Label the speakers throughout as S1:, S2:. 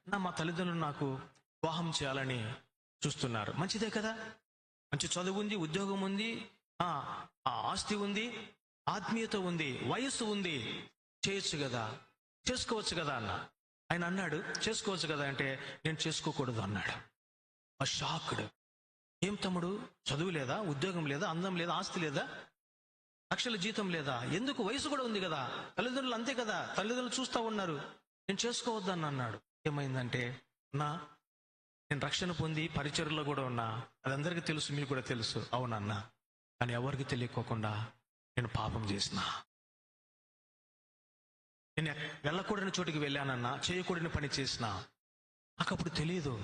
S1: మా తల్లిదండ్రులు నాకు వివాహం చేయాలని చూస్తున్నారు. మంచిదే కదా, మంచి చదువు ఉంది, ఉద్యోగం ఉంది, ఆ ఆస్తి ఉంది, ఆత్మీయత ఉంది, వయస్సు ఉంది, చేయొచ్చు కదా, చేసుకోవచ్చు కదా అన్న. ఆయన అన్నాడు చేసుకోవచ్చు కదా అంటే నేను చేసుకోకూడదు అన్నాడు. ఆ షాక్డ్. ఏం తమ్ముడు, చదువు లేదా, ఉద్యోగం లేదా, అందం లేదా, ఆస్తి లేదా, లక్షల జీతం లేదా, ఎందుకు, వయసు కూడా ఉంది కదా, తల్లిదండ్రులు అంతే కదా, తల్లిదండ్రులు చూస్తూ ఉన్నారు, నేను చేసుకోవద్దని అన్నాడు. ఏమైందంటే నా నేను రక్షణ పొంది పరిచర్లో కూడా ఉన్నా, అది అందరికీ తెలుసు, మీకు కూడా తెలుసు. అవునన్నా, కానీ ఎవరికి తెలియకోకుండా నేను పాపం చేసిన, నేను వెళ్ళకూడని చోటికి వెళ్ళానన్నా, చేయకూడని పని చేసిన, నాకు అప్పుడు తెలియదు.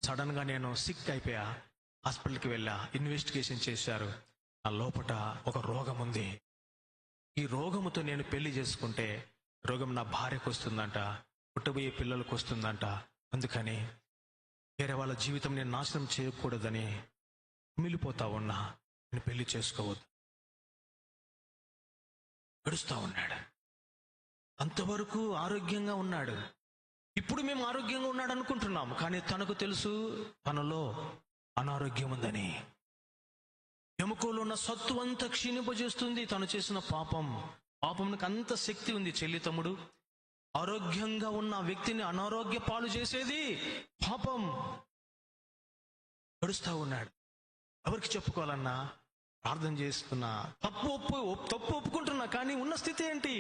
S1: సడన్ గా నేను సిక్ అయిపోయా, హాస్పిటల్కి వెళ్ళా, ఇన్వెస్టిగేషన్ చేశారు. నా లోపట ఒక రోగం ఉంది, ఈ రోగముతో నేను పెళ్లి చేసుకుంటే రోగం నా భార్యకు వస్తుందంట, పుట్టబోయే పిల్లలకు వస్తుందంట, అందుకని వేరే వాళ్ళ జీవితం నేను నాశనం చేయకూడదని మిలిపోతా ఉన్నా, నేను పెళ్లి చేసుకోవద్దు. గడుస్తూ ఉన్నాడు. అంతవరకు ఆరోగ్యంగా ఉన్నాడు. ఇప్పుడు మేము ఆరోగ్యంగా ఉన్నాడు అనుకుంటున్నాము, కానీ తనకు తెలుసు తనలో అనారోగ్యం ఉందని. ఎముకలో ఉన్న సత్తు అంతా క్షీణింపజేస్తుంది తను చేసిన పాపం. పాపంకి అంత శక్తి ఉంది చెల్లి, తమ్ముడు. ఆరోగ్యంగా ఉన్న వ్యక్తిని అనారోగ్య పాలు చేసేది పాపం. గడుస్తూ ఉన్నాడు. ఎవరికి చెప్పుకోవాలన్నా, ప్రార్థన చేస్తున్నా, తప్పు ఒప్పుకుంటున్నా, కానీ ఉన్న స్థితి ఏంటి?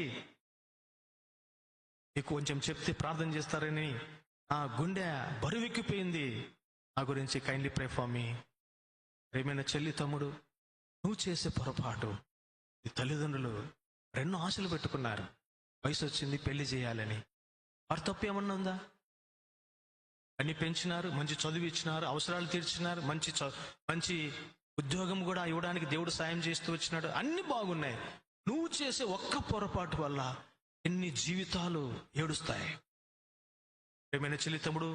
S1: మీకు కొంచెం చెప్తే ప్రార్థన చేస్తారని నా గుండె బరువెక్కిపోయింది. నా గురించి కైండ్లీ ప్రే ఫర్ మీ. ప్రేమైన చెల్లి, తమ్ముడు, నువ్వు చేసే పొరపాటు, ఈ తల్లిదండ్రులు ఎన్నో ఆశలు పెట్టుకున్నారు, వయసు వచ్చింది పెళ్లి చేయాలని. వారి తప్పు ఏమన్నా ఉందా? అన్ని పెంచినారు, మంచి చదువు ఇచ్చినారు, అవసరాలు తీర్చినారు, మంచి ఉద్యోగం కూడా ఇవ్వడానికి దేవుడు సాయం చేస్తూ వచ్చినాడు, అన్ని బాగున్నాయి. నువ్వు చేసే ఒక్క పొరపాటు వల్ల ఎన్ని జీవితాలు ఏడుస్తాయి. ఏమైనా చెల్లి, తమ్ముడు,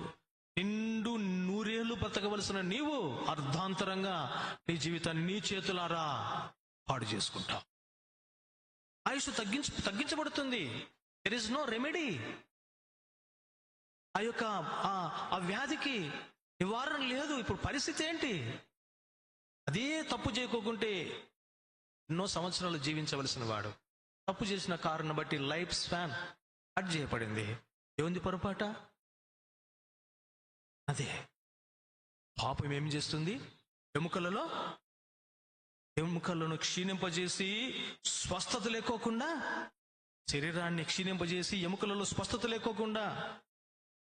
S1: నిండు 100 ఏళ్ళు బ్రతకవలసిన నీవు అర్ధాంతరంగా నీ జీవితాన్ని నీ చేతులారా పాడు చేసుకుంటావు. ఆయుష్ తగ్గించబడుతుంది. There is no remedy. ఆ వ్యాధికి నివారణ లేదు. ఇప్పుడు పరిస్థితి ఏంటి? అదే తప్పు చేయకోకుంటే ఎన్నో సంవత్సరాలు జీవించవలసిన వాడు తప్పు చేసిన కారణం బట్టి లైఫ్ స్పాన్ కట్ చేయబడింది. ఏముంది పొరపాట? అదే పాపం ఏం చేస్తుంది? ఎముకలను క్షీణింపజేసి స్వస్థత లేకోకుండా, శరీరాన్ని క్షీణింపజేసి ఎముకలలో స్వస్థత లేకోకుండా